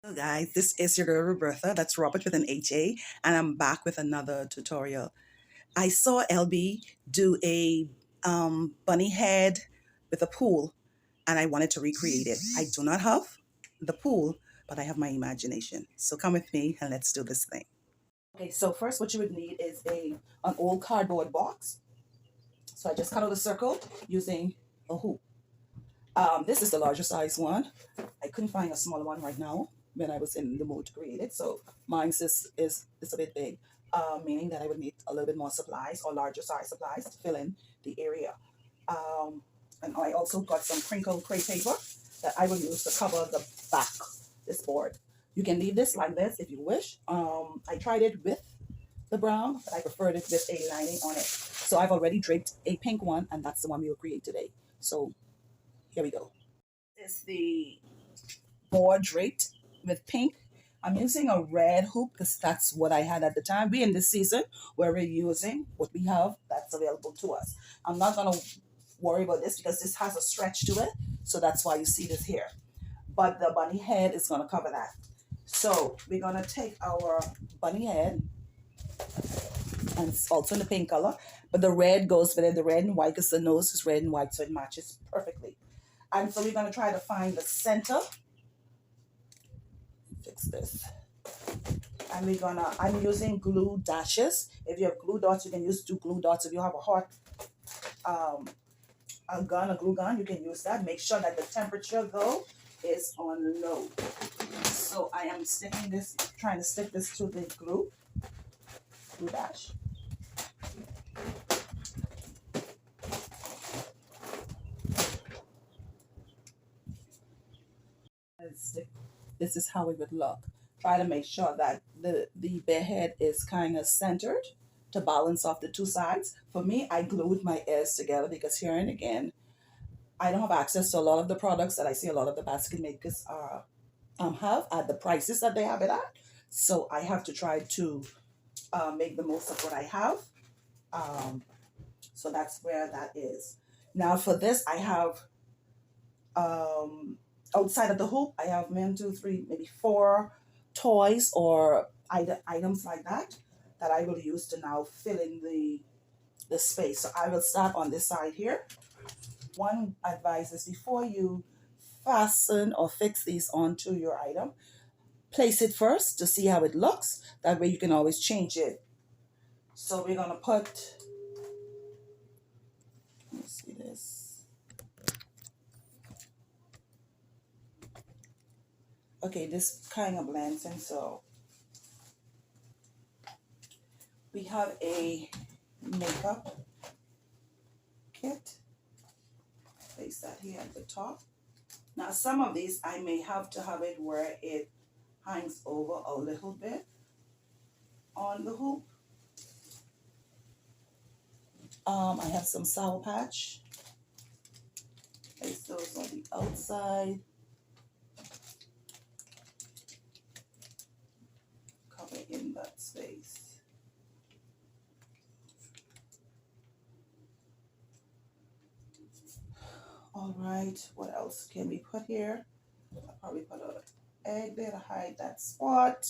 Hello guys, this is your girl Roberta, that's Robert with an HA, and I'm back with another tutorial. I saw LB do a bunny head with a pool, and I wanted to recreate it. I do not have the pool, but I have my imagination. So come with me and let's do this thing. Okay, so first what you would need is an old cardboard box. So I just cut out a circle using a hoop. This is the larger size one. I couldn't find a smaller one right now when I was in the mood to create it. So mine is a bit big, meaning that I would need a little bit more supplies or larger size supplies to fill in the area. And I also got some crinkled crepe paper that I will use to cover the back, this board. You can leave this like this if you wish. I tried it with the brown, but I preferred it with a lining on it. So I've already draped a pink one, and that's the one we will create today. So here we go. This is the board draped with pink. I'm using a red hoop because that's what I had at the time. We in this season where we're using what we have that's available to us. I'm not gonna worry about this because this has a stretch to it, so that's why you see this here. But the bunny head is gonna cover that. So we're gonna take our bunny head, and it's also in the pink color, but the red goes with it, the red and white, because the nose is red and white, so it matches perfectly. And so we're gonna try to find the center. Fix this. And I'm using glue dashes. If you have glue dots, you can use two glue dots. If you have a hot a glue gun, you can use that. Make sure that the temperature though is on low. So I am trying to stick this to the glue dash. This is how it would look. Try to make sure that the bear head is kind of centered to balance off the two sides. For me, I glued my ears together because here and again, I don't have access to a lot of the products that I see a lot of the basket makers have at the prices that they have it at. So I have to try to make the most of what I have. Um, so that's where that is. Now for this, I have outside of the hoop, I have one, two, three, maybe four toys or items like that I will use to now fill in the space. So I will start on this side here. One advice is before you fasten or fix these onto your item, place it first to see how it looks. That way you can always change it. So we're gonna put, let me see this. Okay, this kind of blends in, so we have a makeup kit. Place that here at the top. Now some of these I may have to have it where it hangs over a little bit on the hoop. I have some Sour Patch. Place those on the outside. Cover in that space. All right, what else can we put here? I'll probably put an egg there to hide that spot.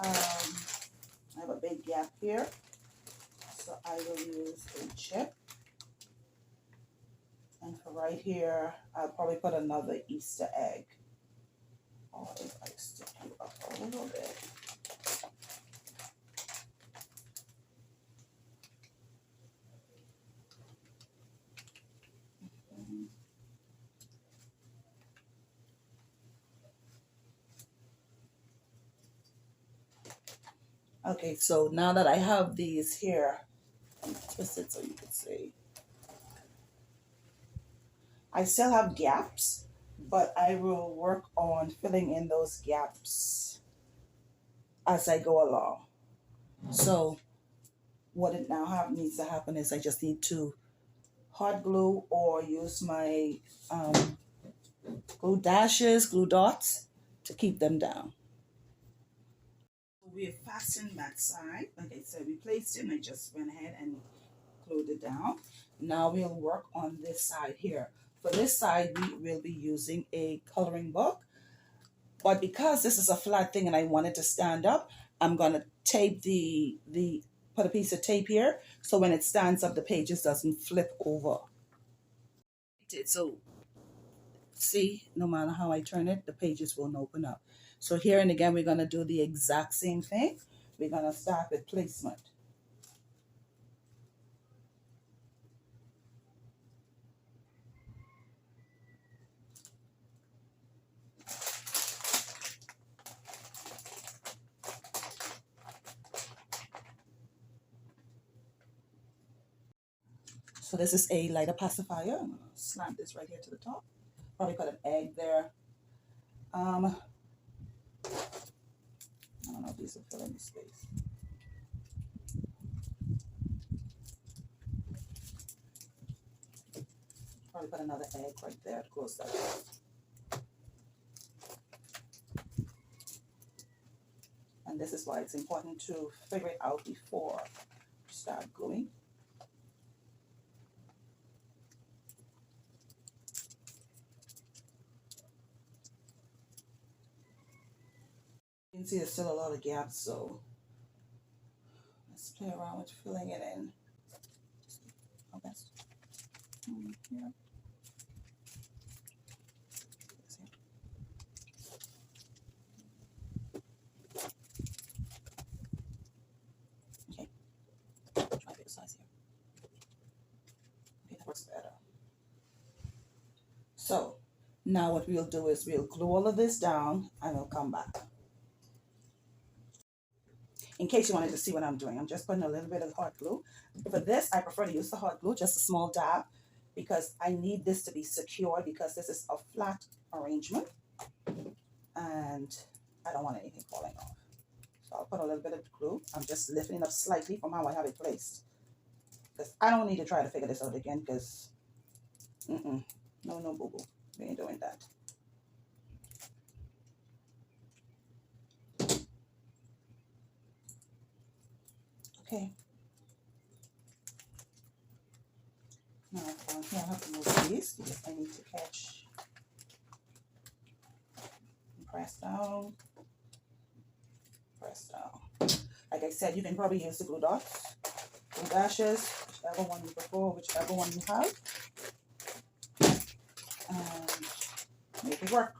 I have a big gap here, so I will use a chip. And for right here, I'll probably put another Easter egg. Or if I stick you up a little bit. Okay, so now that I have these here, I'm gonna twist it so you can see. I still have gaps, but I will work on filling in those gaps as I go along. So what it now needs to happen is I just need to hot glue or use my glue dashes, glue dots to keep them down. We have fastened that side. Like I said, we placed it and I just went ahead and glued it down. Now we'll work on this side here. For this side, we will be using a coloring book. But because this is a flat thing and I want it to stand up, I'm gonna tape put a piece of tape here so when it stands up, the pages doesn't flip over. So see, no matter how I turn it, the pages won't open up. So here and again, we're gonna do the exact same thing. We're gonna start with placement. So this is a lighter pacifier. I'm gonna slant this right here to the top. Probably put an egg there. I don't know if these will fill any space. Probably put another egg right there to close that up. And this is why it's important to figure it out before you start gluing. You can see there's still a lot of gaps, so let's play around with filling it in. Our best. Here. Okay. Try bigger size here. Okay, that works better. So now what we'll do is we'll glue all of this down and we'll come back. In case you wanted to see what I'm doing, I'm just putting a little bit of hot glue. For this, I prefer to use the hot glue, just a small dab, because I need this to be secure because this is a flat arrangement and I don't want anything falling off. So I'll put a little bit of glue. I'm just lifting it up slightly from how I have it placed. Because I don't need to try to figure this out again because, no boo-boo. We ain't doing that. Okay. Now down here I have to move these because I need to catch and press down. Press down. Like I said, you can probably use the glue dots, glue dashes, whichever one you prefer, whichever one you have, and make it work.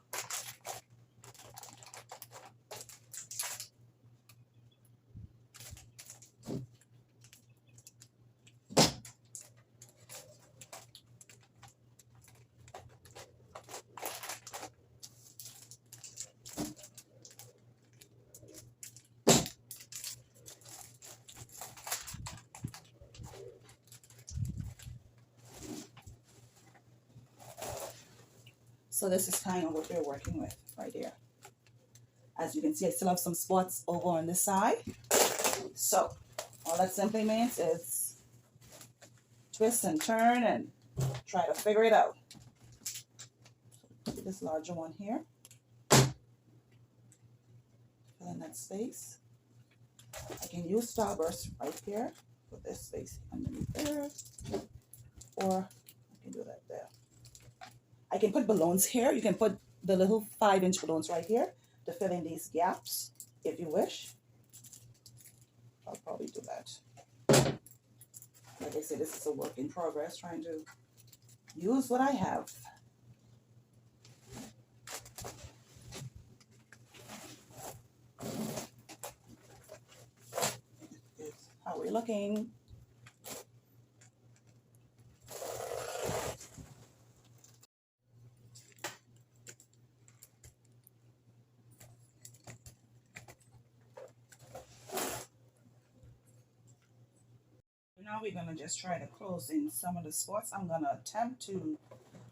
So this is kind of what we're working with right here. As you can see, I still have some spots over on this side. So all that simply means is twist and turn and try to figure it out. This larger one here. Fill in that space. I can use starburst right here. Put this space underneath there. Or I can do that there. I can put balloons here. You can put the little 5-inch balloons right here to fill in these gaps if you wish. I'll probably do that. Like I said, this is a work in progress, trying to use what I have. How we're looking. Now we're gonna just try to close in some of the spots. I'm gonna attempt to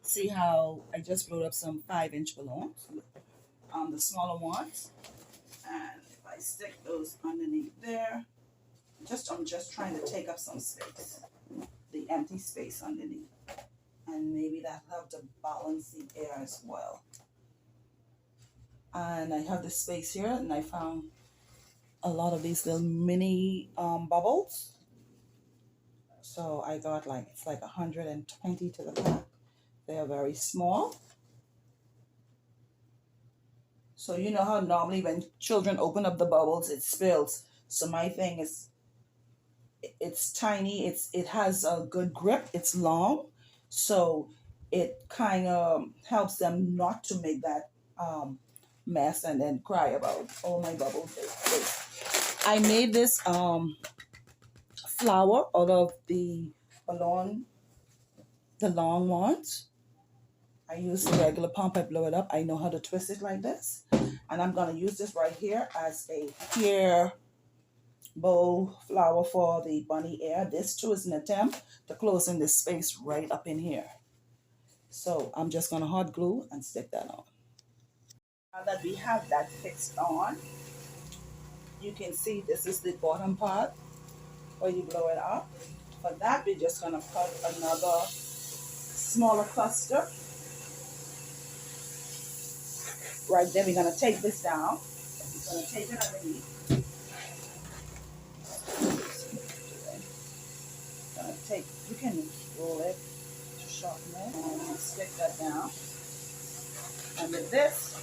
see how I just glued up some 5-inch balloons, the smaller ones, and if I stick those underneath there, I'm just trying to take up some space, the empty space underneath, and maybe that'll help to balance the air as well. And I have this space here, and I found a lot of these little mini bubbles. So I got it's like 120 to the back. They are very small. So you know how normally when children open up the bubbles, it spills. So my thing is, it's tiny. It has a good grip. It's long, so it kind of helps them not to make that mess and then cry about, oh, my bubbles. I made this flower out of the balloon, the long ones. I use the regular pump. I blow it up. I know how to twist it like this, and I'm gonna use this right here as a hair bow flower for the bunny ear. This too is an attempt to close in this space right up in here. So I'm just gonna hot glue and stick that on. Now that we have that fixed on, you can see this is the bottom part where you blow it up. For that, we're just gonna cut another smaller cluster. Right there, we're gonna take this down. We're gonna take it underneath. Gonna take, you can roll it to sharpen it and stick that down. And with this,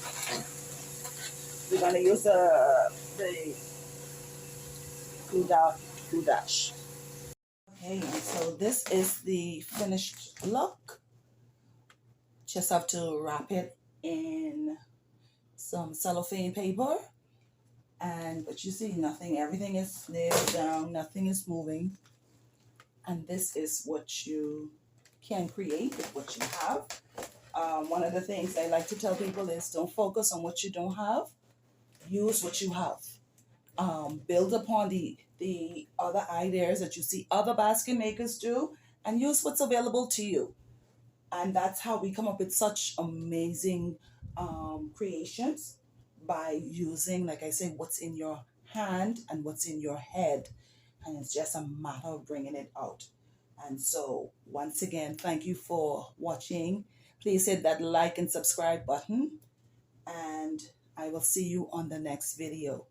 we're going to use the glue dash. Okay, and so this is the finished look. Just have to wrap it in some cellophane paper. But you see nothing, everything is nailed down, nothing is moving. And this is what you can create with what you have. One of the things I like to tell people is don't focus on what you don't have. Use what you have. Build upon the other ideas that you see other basket makers do, and use what's available to you. And that's how we come up with such amazing creations, by using, like I say, what's in your hand and what's in your head. And it's just a matter of bringing it out. And so, once again, thank you for watching. Please hit that like and subscribe button, and I will see you on the next video.